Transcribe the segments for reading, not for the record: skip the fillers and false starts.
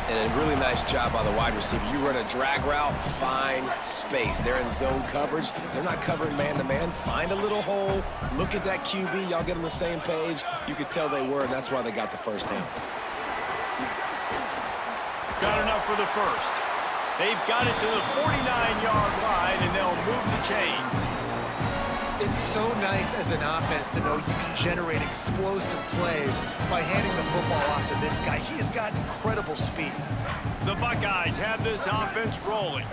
And a really nice job by the wide receiver. You run a drag route, find space. They're in zone coverage. They're not covering man-to-man. Find a little hole. Look at that QB. Y'all get on the same page. You could tell they were, and that's why they got the first down. Got enough for the first. They've got it to the 49-yard line, and they'll move the chains. It's so nice as an offense to know you can generate explosive plays by handing the football off to this guy. He has got incredible speed. The Buckeyes have this offense rolling.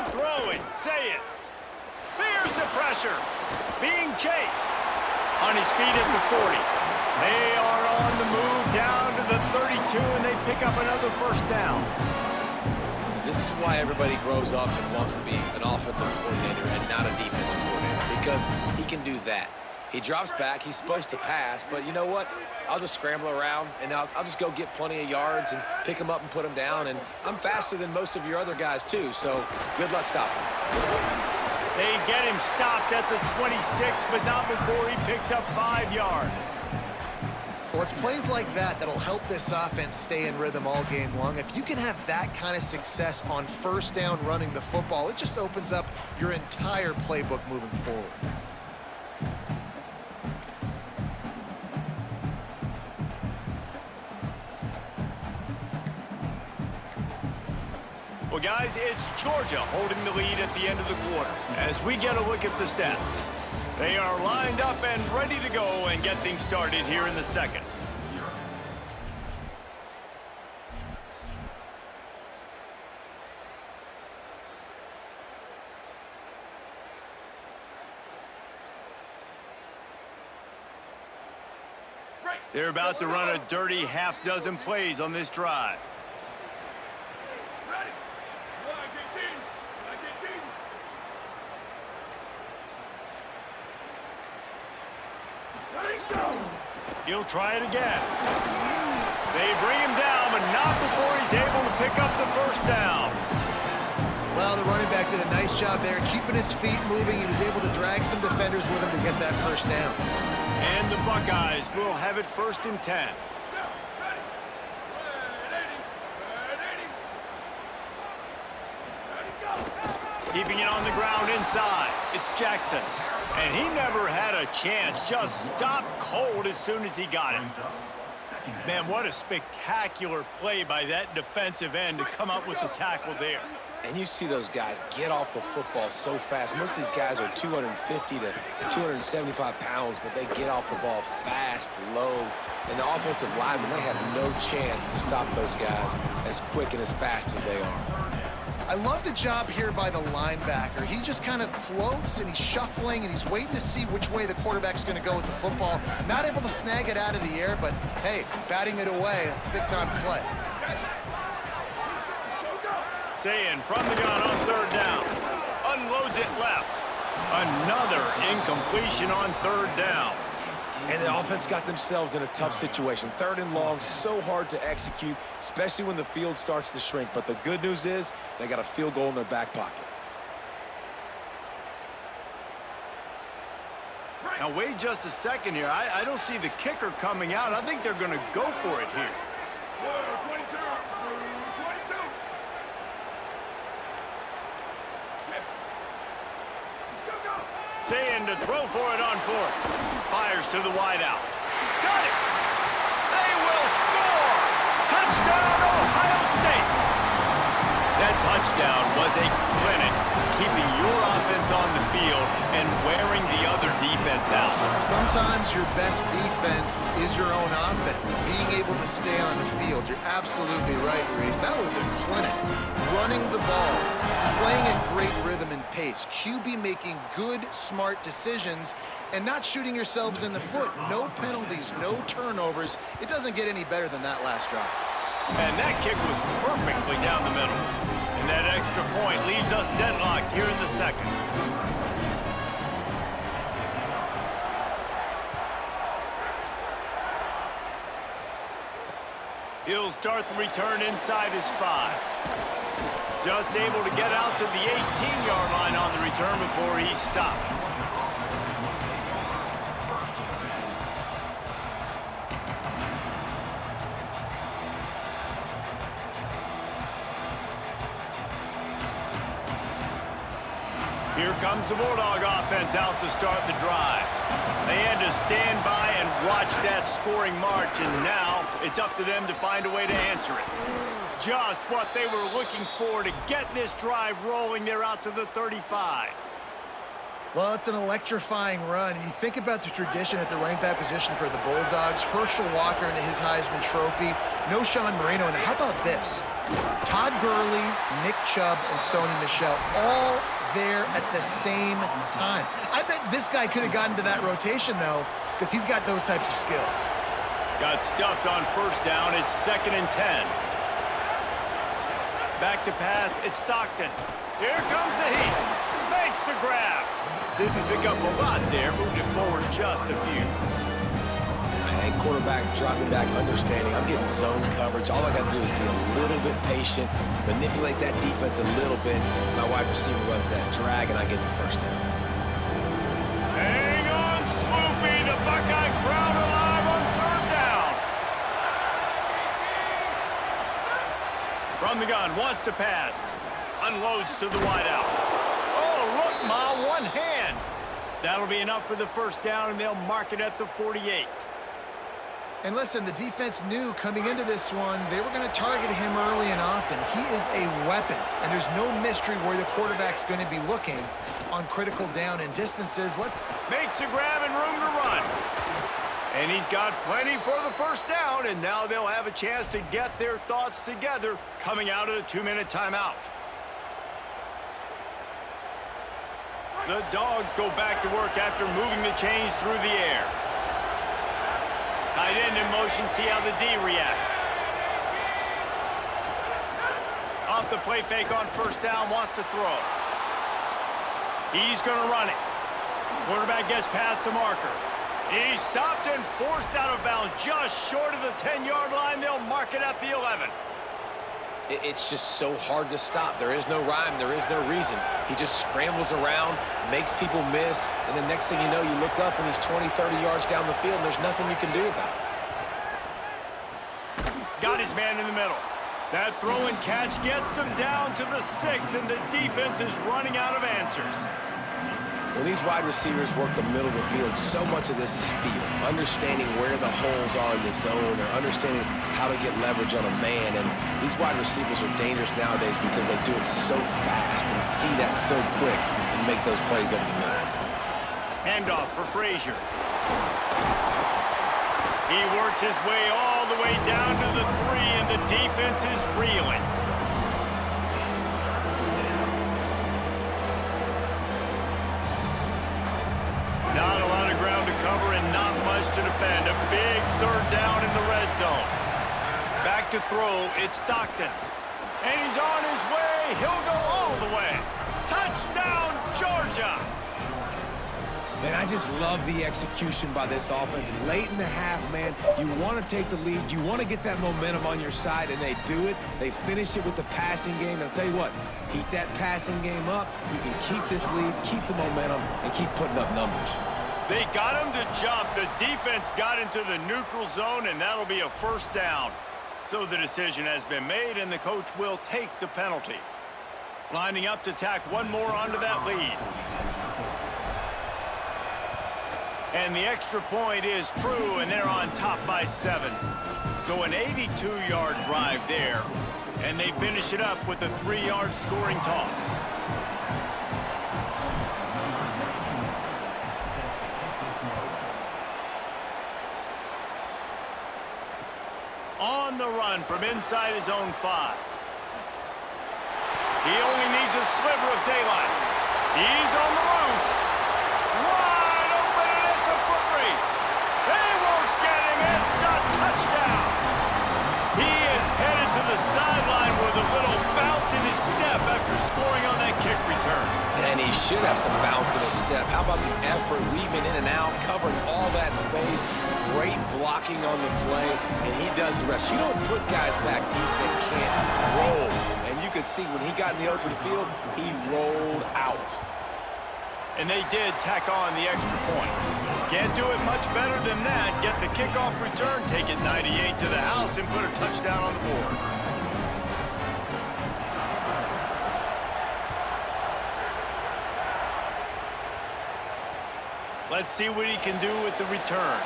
Throwing, say it. There's the pressure. Being chased. On his feet at the 40. They are on the move down to the 32, and they pick up another first down. This is why everybody grows up and wants to be an offensive coordinator and not a defensive coordinator, because he can do that. He drops back. He's supposed to pass, but you know what? I'll just scramble around, and I'll just go get plenty of yards and pick them up and put them down, and I'm faster than most of your other guys, too, so good luck stopping him. They get him stopped at the 26, but not before he picks up 5 yards. Well, it's plays like that that'll help this offense stay in rhythm all game long. If you can have that kind of success on first down running the football, it just opens up your entire playbook moving forward. Well, guys, it's Georgia holding the lead at the end of the quarter. As we get a look at the stats, they are lined up and ready to go and get things started here in the second. They're about to run a dirty half-dozen plays on this drive. He'll try it again. They bring him down, but not before he's able to pick up the first down. Well, the running back did a nice job there, keeping his feet moving. He was able to drag some defenders with him to get that first down. And the Buckeyes will have it 1st and 10. Keeping it on the ground inside. It's Jackson. And he never had a chance. Just stopped cold as soon as he got it. Man, what a spectacular play by that defensive end to come up with the tackle there. And you see those guys get off the football so fast. Most of these guys are 250 to 275 pounds, but they get off the ball fast, low. And the offensive linemen, they have no chance to stop those guys as quick and as fast as they are. I love the job here by the linebacker. He just kind of floats, and he's shuffling, and he's waiting to see which way the quarterback's going to go with the football. Not able to snag it out of the air, but, hey, batting it away, it's a big-time play. Sayin from the gun on 3rd down. Unloads it left. Another incompletion on 3rd down. And the offense got themselves in a tough situation. 3rd and long, so hard to execute, especially when the field starts to shrink. But the good news is they got a field goal in their back pocket. Now, wait just a second here. I don't see the kicker coming out. I think they're going to go for it here. Sayin to throw for it on 4th. Fires to the wideout. Got it! They will score! Touchdown, Ohio State! That touchdown was a clinic, keeping your offense on the field and wearing the other defense out. Sometimes your best defense is your own offense, being able to stay on the field. You're absolutely right, Reese. That was a clinic. Running the ball, playing at great rhythm and pace, QB making good, smart decisions, and not shooting yourselves in the foot. No penalties, no turnovers. It doesn't get any better than that last drive. And that kick was perfectly down the middle. And that extra point leaves us deadlocked here in the second. He'll start the return inside his 5. Just able to get out to the 18-yard line on the return before he stopped. Here comes the Bulldog offense out to start the drive. They had to stand by and watch that scoring march, and now it's up to them to find a way to answer it. Just what they were looking for to get this drive rolling. They're out to the 35. Well, it's an electrifying run. You think about the tradition at the running back position for the Bulldogs. Herschel Walker into his Heisman Trophy. No Sean Moreno. And how about this? Todd Gurley, Nick Chubb, and Sony Michel all there at the same time. I bet this guy could have gotten to that rotation, though, because he's got those types of skills. Got stuffed on first down. It's 2nd and 10. Back to pass. It's Stockton. Here comes the heat. Makes the grab. Didn't pick up a lot there. Moved it forward just a few. And quarterback dropping back, understanding I'm getting zone coverage. All I got to do is be a little bit patient, manipulate that defense a little bit. My wide receiver runs that drag, and I get the first down. Hang on, Sloopy. The Buckeye crowd alive on 3rd down. From the gun, wants to pass. Unloads to the wideout. Oh, look, Ma, one hand. That'll be enough for the first down, and they'll mark it at the 48. And listen, the defense knew coming into this one, they were going to target him early and often. He is a weapon, and there's no mystery where the quarterback's going to be looking on critical down and distances. Makes a grab and room to run. And he's got plenty for the first down, and now they'll have a chance to get their thoughts together coming out of the 2-minute timeout. The Dogs go back to work after moving the chains through the air. Tight end in motion, see how the D reacts. Off the play fake on first down, wants to throw. He's going to run it. Quarterback gets past the marker. He's stopped and forced out of bounds just short of the 10-yard line. They'll mark it at the 11. It's just so hard to stop. There is no rhyme. There is no reason. He just scrambles around, makes people miss, and the next thing you know, you look up and he's 20, 30 yards down the field, and there's nothing you can do about it. Got his man in the middle. That throw and catch gets them down to the 6, and the defense is running out of answers. When these wide receivers work the middle of the field, so much of this is feel. Understanding where the holes are in the zone or understanding how to get leverage on a man. And these wide receivers are dangerous nowadays because they do it so fast and see that so quick and make those plays over the middle. Handoff for Frazier. He works his way all the way down to the 3, and the defense is reeling. Not a lot of ground to cover and not much to defend. A big 3rd down in the red zone. Back to throw, it's Stockton. And he's on his way. He'll go all the way. Touchdown, Georgia! Man, I just love the execution by this offense. Late in the half, man, you want to take the lead. You want to get that momentum on your side, and they do it. They finish it with the passing game. And I'll tell you what, heat that passing game up. You can keep this lead, keep the momentum, and keep putting up numbers. They got him to jump. The defense got into the neutral zone, and that'll be a first down. So the decision has been made, and the coach will take the penalty. Lining up to tack one more onto that lead. And the extra point is true, and they're on top by 7. So an 82-yard drive there, and they finish it up with a 3-yard scoring toss. On the run from inside his own 5. He only needs a sliver of daylight. He's on the loose. Wide open, and it's a foot race. They won't get him. It's a touchdown. He is headed to the sideline with a little bounce in his step after scoring on that kick return. And he should have some bounce in his step. How about the effort, weaving in and out, covering all that space, great blocking on the play, and he does the rest. You don't put guys back deep that can't roll, and you could see when he got in the open field, he rolled out. And they did tack on the extra point. Can't do it much better than that. Get the kickoff return, take it 98 to the house, and put a touchdown on the board. Let's see what he can do with the return.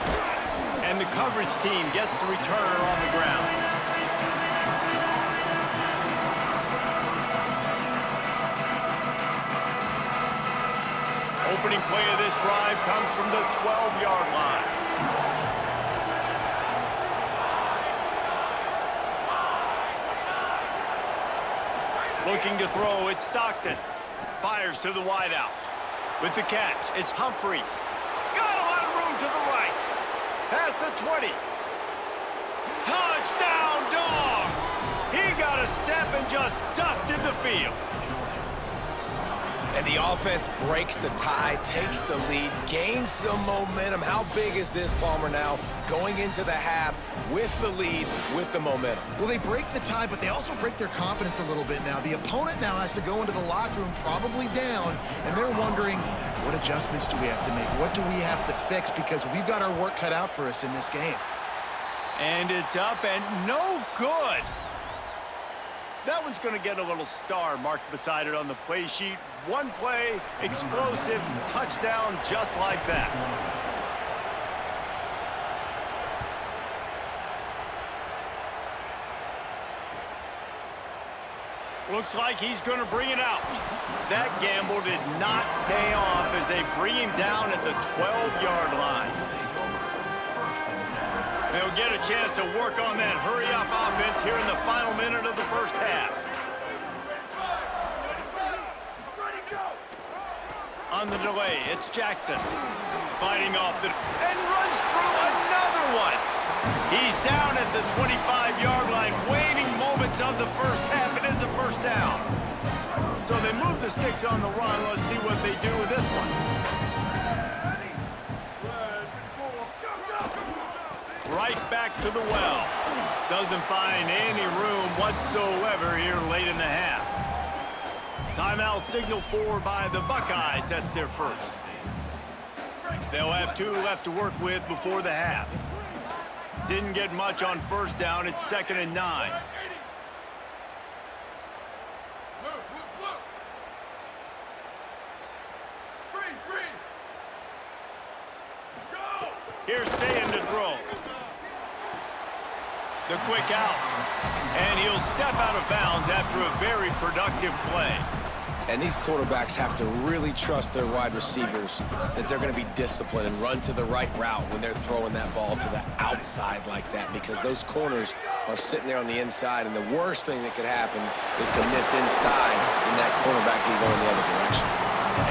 And the coverage team gets the returner on the ground. Opening play of this drive comes from the 12-yard line. Looking to throw, it's Stockton. Fires to the wideout. With the catch, it's Humphries. Got a lot of room to the right. Past the 20. Touchdown, Dogs! He got a step and just dusted the field. And the offense breaks the tie, takes the lead, gains some momentum. How big is this, Palmer, now going into the half with the lead, with the momentum? Well, they break the tie, but they also break their confidence a little bit now. The opponent now has to go into the locker room probably down, and they're wondering, what adjustments do we have to make? What do we have to fix? Because we've got our work cut out for us in this game. And it's up and no good. That one's going to get a little star marked beside it on the play sheet. One play, explosive, touchdown just like that. Looks like he's going to bring it out. That gamble did not pay off as they bring him down at the 12-yard line. They'll get a chance to work on that hurry-up offense here in the final minute of the first half. On the delay, it's Jackson. Fighting off the... and runs through another one. He's down at the 25-yard line, waiting moments of the first half. It is a first down. So they move the sticks on the run. Let's see what they do with this one. Right back to the well. Doesn't find any room whatsoever here late in the half. Timeout signal for by the Buckeyes. That's their first. They'll have 2 left to work with before the half. Didn't get much on first down. It's 2nd and 9. Here's Sayin to throw. The quick out. And he'll step out of bounds after a very productive play. And these quarterbacks have to really trust their wide receivers that they're going to be disciplined and run to the right route when they're throwing that ball to the outside like that, because those corners are sitting there on the inside, and the worst thing that could happen is to miss inside and that cornerback be going the other direction.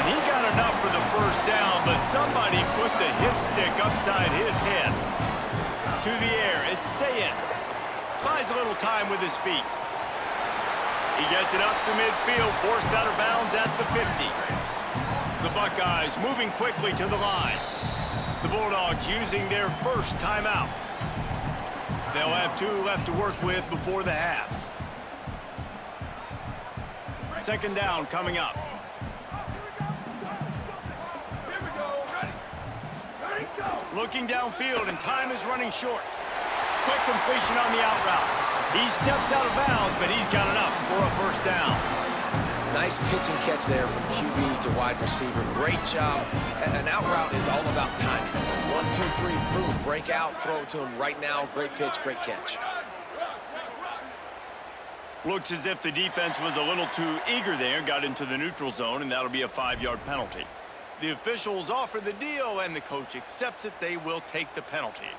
And he got enough for the first down, but somebody put the hit stick upside his head. To the air, it's Sayin. Buys a little time with his feet. He gets it up to midfield, forced out of bounds at the 50. The Buckeyes moving quickly to the line. The Bulldogs using their first timeout. They'll have 2 left to work with before the half. 2nd down coming up. Looking downfield, and time is running short. Quick completion on the out route. He steps out of bounds, but he's got enough for a first down. Nice pitch and catch there from QB to wide receiver. Great job. And an out route is all about timing. 1, 2, 3, boom, break out, throw it to him right now. Great pitch, great catch. Looks as if the defense was a little too eager there, got into the neutral zone, and that'll be a 5-yard penalty. The officials offer the deal, and the coach accepts it. They will take the penalty.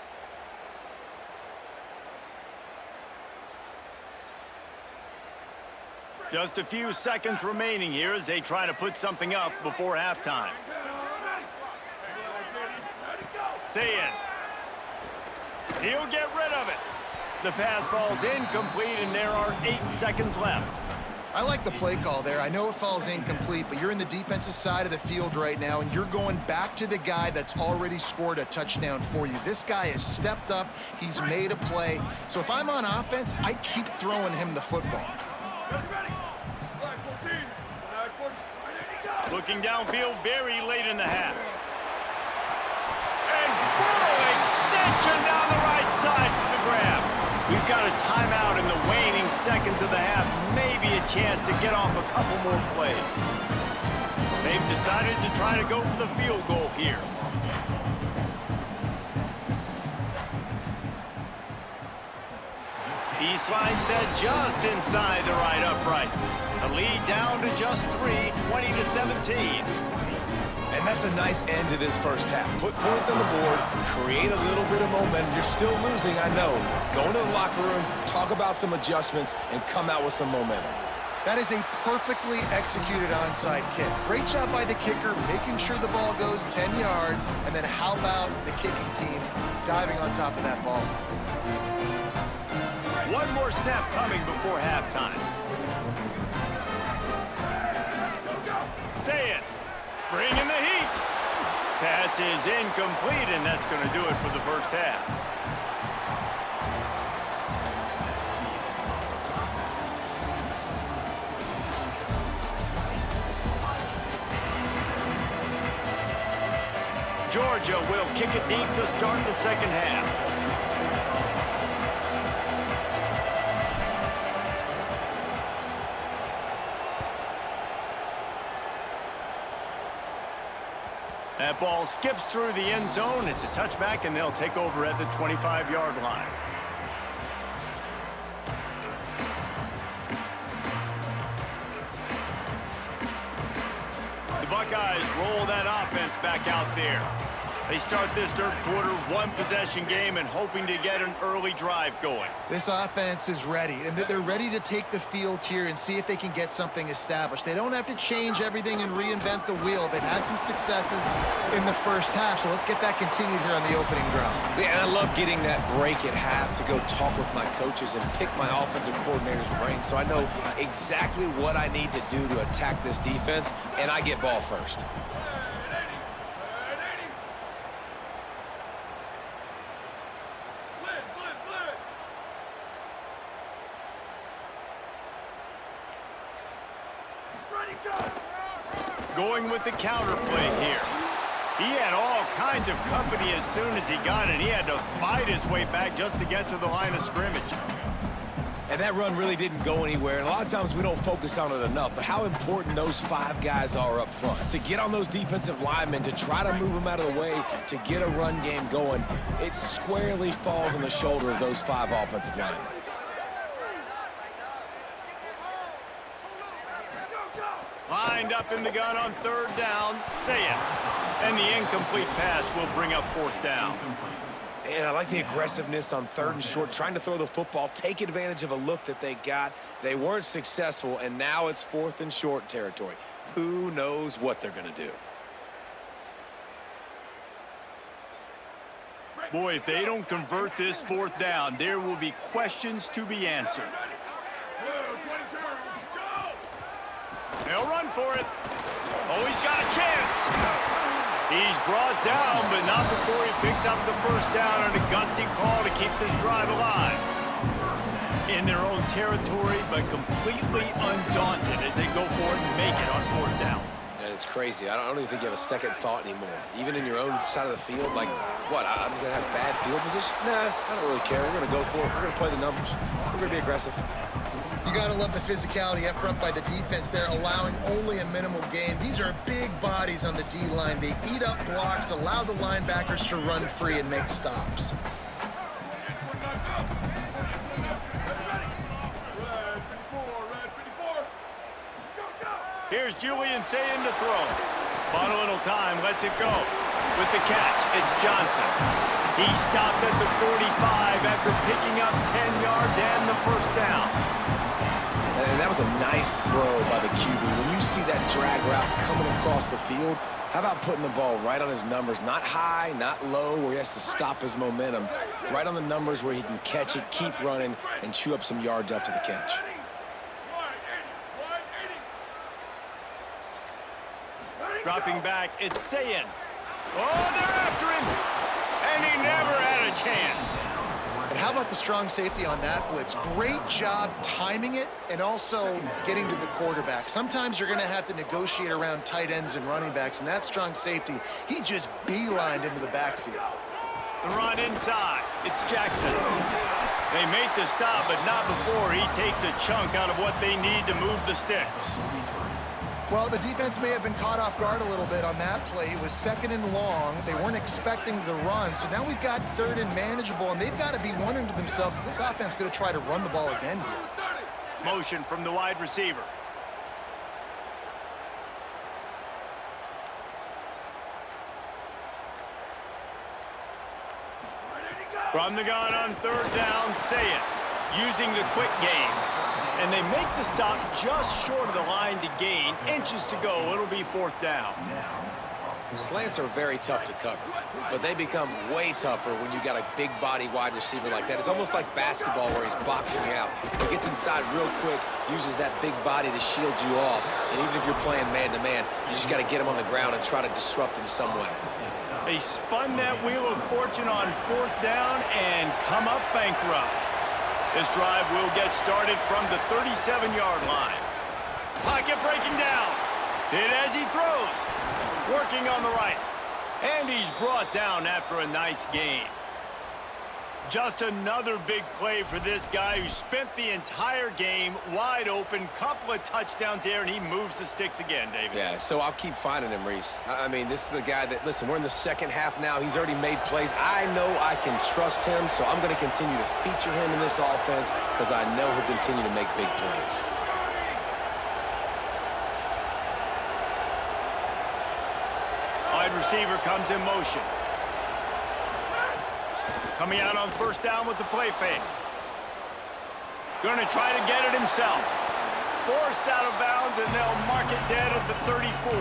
Just a few seconds remaining here as they try to put something up before halftime. Sayin. He'll get rid of it. The pass falls incomplete, and there are 8 seconds left. I like the play call there. I know it falls incomplete, but you're in the defensive side of the field right now, and you're going back to the guy that's already scored a touchdown for you. This guy has stepped up. He's made a play. So if I'm on offense, I keep throwing him the football. Looking downfield very late in the half. And full extension down the right side for the grab. We've got a timeout in the waning seconds of the half. Maybe a chance to get off a couple more plays. They've decided to try to go for the field goal here. East line set just inside the right upright. A lead down to just 3, 20-17. And that's a nice end to this first half. Put points on the board, create a little bit of momentum. You're still losing, I know. Go into the locker room, talk about some adjustments, and come out with some momentum. That is a perfectly executed onside kick. Great job by the kicker, making sure the ball goes 10 yards. And then how about the kicking team diving on top of that ball? One more snap coming before halftime. Say it. Bring in the heat. Pass is incomplete, and that's going to do it for the first half. Georgia will kick it deep to start the second half. That ball skips through the end zone. It's a touchback, and they'll take over at the 25-yard line. The Buckeyes roll that offense back out there. They start this third quarter, one-possession game, and hoping to get an early drive going. This offense is ready, and they're ready to take the field here and see if they can get something established. They don't have to change everything and reinvent the wheel. They've had some successes in the first half, so let's get that continued here on the opening drive. Yeah, and I love getting that break at half to go talk with my coaches and pick my offensive coordinator's brain so I know exactly what I need to do to attack this defense, and I get ball first. Going with the counter play here. He had all kinds of company as soon as he got it. He had to fight his way back just to get to the line of scrimmage. And that run really didn't go anywhere. And a lot of times we don't focus on it enough. But how important those 5 guys are up front. To get on those defensive linemen, to try to move them out of the way, to get a run game going, it squarely falls on the shoulder of those 5 offensive linemen. Lined up in the gun on third down, say it. And the incomplete pass will bring up fourth down. And I like the aggressiveness on third and short, trying to throw the football, take advantage of a look that they got. They weren't successful, and now it's fourth and short territory. Who knows what they're going to do? Boy, if they don't convert this fourth down, there will be questions to be answered. They'll run for it. Oh, he's got a chance. He's brought down, but not before he picks up the first down on a gutsy call to keep this drive alive. In their own territory, but completely undaunted as they go for it and make it on fourth down. And it's crazy. I don't even think you have a second thought anymore. Even in your own side of the field, like, what, I'm going to have bad field position? Nah, I don't really care. We're going to go for it. We're going to play the numbers. We're going to be aggressive. You got to love the physicality up front by the defense there, allowing only a minimal gain. These are big bodies on the D-line. They eat up blocks, allow the linebackers to run free and make stops. Here's Julian Sayin to throw. Bought a little time, lets it go. With the catch, it's Johnson. He stopped at the 45 after picking up 10 yards and the first down. And that was a nice throw by the QB. When you see that drag route coming across the field, how about putting the ball right on his numbers? Not high, not low, where he has to stop his momentum. Right on the numbers where he can catch it, keep running, and chew up some yards after the catch. Dropping back, it's Sayin. Oh, they're after him! And he never had a chance. But how about the strong safety on that blitz? Great job timing it and also getting to the quarterback. Sometimes you're going to have to negotiate around tight ends and running backs, and that strong safety, he just beelined into the backfield. The run inside. It's Jackson. They make the stop, but not before he takes a chunk out of what they need to move the sticks. Well, the defense may have been caught off guard a little bit on that play. It was 2nd and long. They weren't expecting the run. So now we've got 3rd and manageable, and they've got to be wondering to themselves, is this offense going to try to run the ball again here? Motion from the wide receiver. From the gun on 3rd down, say it. Using the quick game. And they make the stop just short of the line to gain. Inches to go. It'll be 4th down. Slants are very tough to cover, but they become way tougher when you got a big body wide receiver like that. It's almost like basketball where he's boxing you out. He gets inside real quick, uses that big body to shield you off. And even if you're playing man-to-man, you just got to get him on the ground and try to disrupt him some way. They spun that wheel of fortune on 4th down and come up bankrupt. This drive will get started from the 37-yard line. Pocket breaking down. Did as he throws. Working on the right. And he's brought down after a nice gain. Just another big play for this guy who spent the entire game wide open. Couple of touchdowns there, and he moves the sticks again, David. Yeah, so I'll keep finding him, Reese. I mean, this is a guy that, listen, we're in the 2nd half now. He's already made plays. I know I can trust him, so I'm going to continue to feature him in this offense because I know he'll continue to make big plays. Wide receiver comes in motion. Coming out on 1st down with the play fake. Going to try to get it himself. Forced out of bounds, and they'll mark it dead at the 34.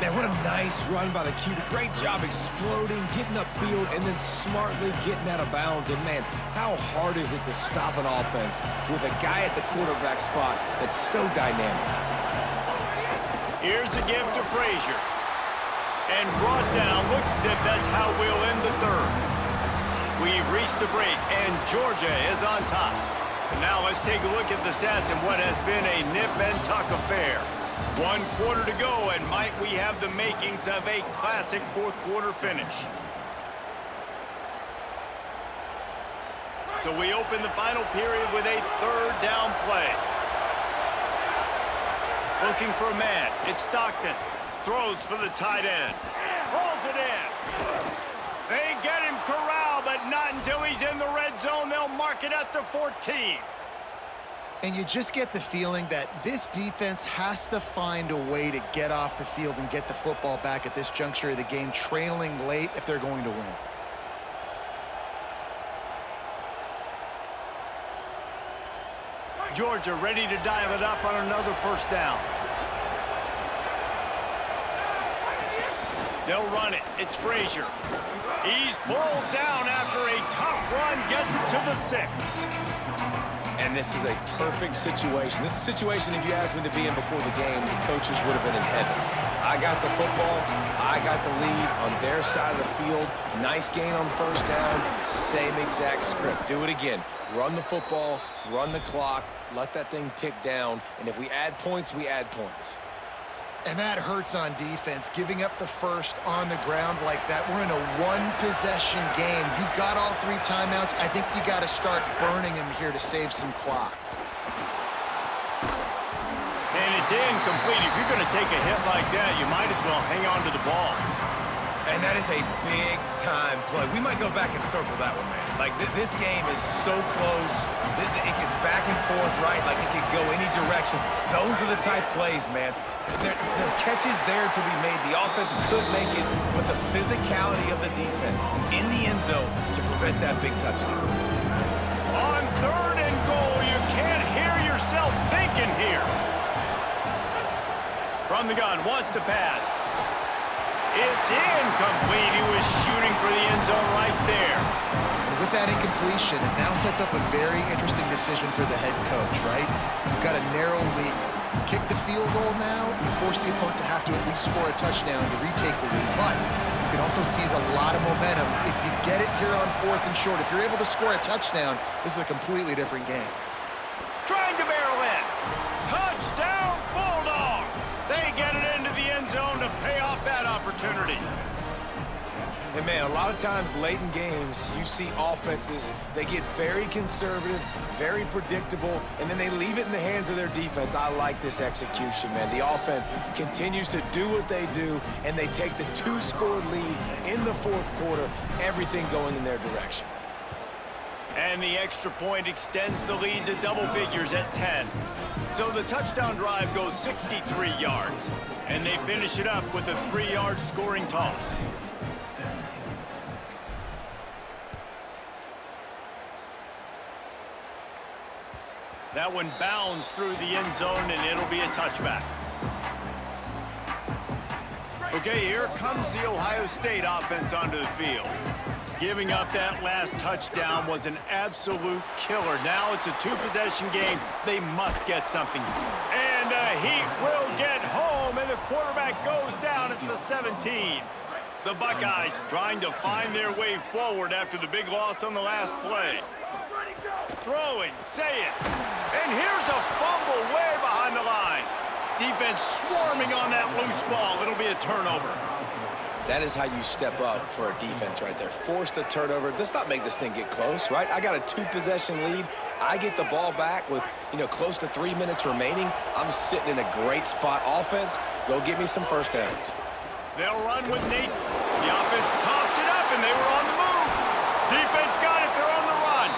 Man, what a nice run by the QB. Great job exploding, getting upfield, and then smartly getting out of bounds. And, man, how hard is it to stop an offense with a guy at the quarterback spot that's so dynamic? Here's a give to Frazier. And brought down. Looks as if that's how we'll end the 3rd. We've reached the break, and Georgia is on top. And now let's take a look at the stats in what has been a nip-and-tuck affair. 1 quarter to go, and might we have the makings of a classic 4th quarter finish. So we open the final period with a 3rd down play. Looking for a man. It's Stockton. Throws for the tight end. Pulls it in. They get him corralled, but not until he's in the red zone. They'll mark it at the 14. And you just get the feeling that this defense has to find a way to get off the field and get the football back at this juncture of the game, trailing late if they're going to win. Georgia ready to dial it up on another 1st down. They'll run it. It's Frazier. He's pulled down after a tough run, gets it to the 6. And this is a perfect situation. This is a situation, if you asked me to be in before the game, the coaches would have been in heaven. I got the football. I got the lead on their side of the field. Nice gain on 1st down. Same exact script. Do it again. Run the football, run the clock, let that thing tick down. And if we add points, we add points. And that hurts on defense, giving up the 1st on the ground like that. We're in a 1-possession game. You've got all 3 timeouts. I think you got to start burning them here to save some clock. And it's incomplete. If you're going to take a hit like that, you might as well hang on to the ball. And that is a big-time play. We might go back and circle that one, man. Like, this game is so close. It gets back and forth, right? Like, it could go any direction. Those are the type plays, man. The catch is there to be made. The offense could make it, but the physicality of the defense in the end zone to prevent that big touchdown. On 3rd and goal, you can't hear yourself thinking here. From the gun, wants to pass. It's incomplete. He was shooting for the end zone right there. With that incompletion, it now sets up a very interesting decision for the head coach, right? You've got a narrow lead. You kick the field goal now, you force the opponent to have to at least score a touchdown to retake the lead. But if can also seize a lot of momentum. If you get it here on 4th and short, if you're able to score a touchdown, this is a completely different game. Trying to barrel in. Touchdown, Bulldogs! They get it into the end zone to pay off that opportunity. And man, a lot of times late in games, you see offenses, they get very conservative, very predictable, and then they leave it in the hands of their defense. I like this execution, man. The offense continues to do what they do, and they take the 2-score lead in the 4th quarter, everything going in their direction. And the extra point extends the lead to double figures at 10. So the touchdown drive goes 63 yards, and they finish it up with a 3-yard scoring toss. That one bounds through the end zone, and it'll be a touchback. Okay, here comes the Ohio State offense onto the field. Giving up that last touchdown was an absolute killer. Now it's a 2-possession game. They must get something. And the Heat will get home, and the quarterback goes down at the 17. The Buckeyes trying to find their way forward after the big loss on the last play. Throwing, say it. And here's a fumble way behind the line. Defense swarming on that loose ball. It'll be a turnover. That is how you step up for a defense right there. Force the turnover. Let's not make this thing get close, right? I got a 2-possession lead. I get the ball back with, close to 3 minutes remaining. I'm sitting in a great spot. Offense, go get me some first downs. They'll run with Nate. The offense pops it up, and they were on the move. Defense got it. They're on the run.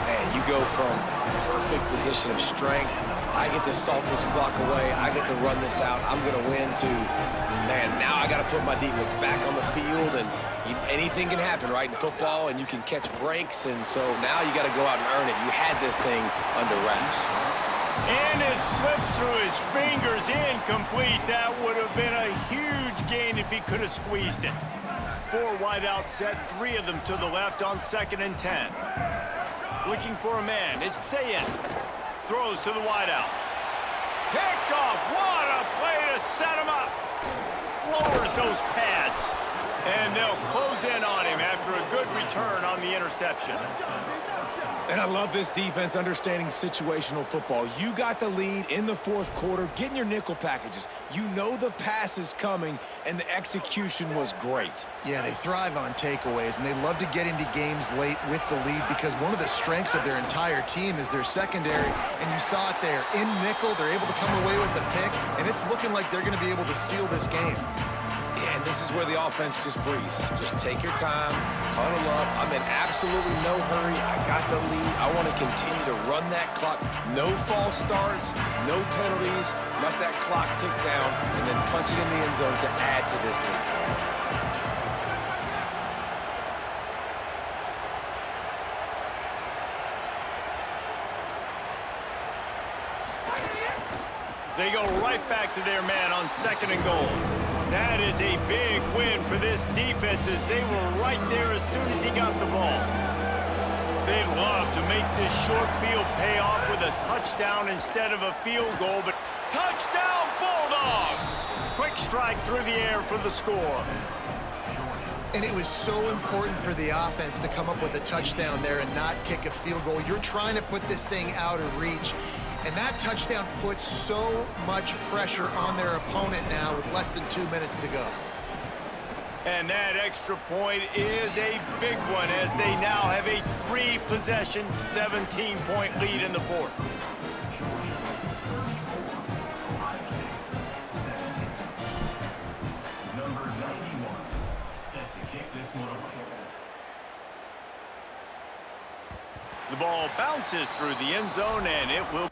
Man, you go from perfect position of strength. I get to salt this clock away. I get to run this out. I'm going to win to, man, now I got to put my defense back on the field, and anything can happen, right, in football, and you can catch breaks, and so now you got to go out and earn it. You had this thing under wraps. And it slips through his fingers, incomplete. That would have been a huge gain if he could have squeezed it. 4 wideouts set, 3 of them to the left on 2nd and 10. Looking for a man. It's Sayin. Throws to the wideout. Picked off. What a play to set him up. Lowers those pads. And they'll close in on him after a good return on the interception. And I love this defense understanding situational football. You got the lead in the 4th quarter, getting your nickel packages. You know the pass is coming, and the execution was great. Yeah, they thrive on takeaways, and they love to get into games late with the lead because one of the strengths of their entire team is their secondary, and you saw it there. In nickel, they're able to come away with the pick, and it's looking like they're going to be able to seal this game. Yeah, and this is where the offense just breathes. Just take your time, huddle up. I'm in absolutely no hurry. I got the lead. I want to continue to run that clock. No false starts, no penalties. Let that clock tick down, and then punch it in the end zone to add to this lead. They go right back to their man on 2nd and goal. That is a big win for this defense as they were right there as soon as he got the ball. They love to make this short field pay off with a touchdown instead of a field goal, but touchdown Bulldogs! Quick strike through the air for the score. And it was so important for the offense to come up with a touchdown there and not kick a field goal. You're trying to put this thing out of reach. And that touchdown puts so much pressure on their opponent now with less than 2 minutes to go. And that extra point is a big one as they now have a 3-possession, 17-point lead in the 4th. Number 91, set to kick this one away. The ball bounces through the end zone, and it will...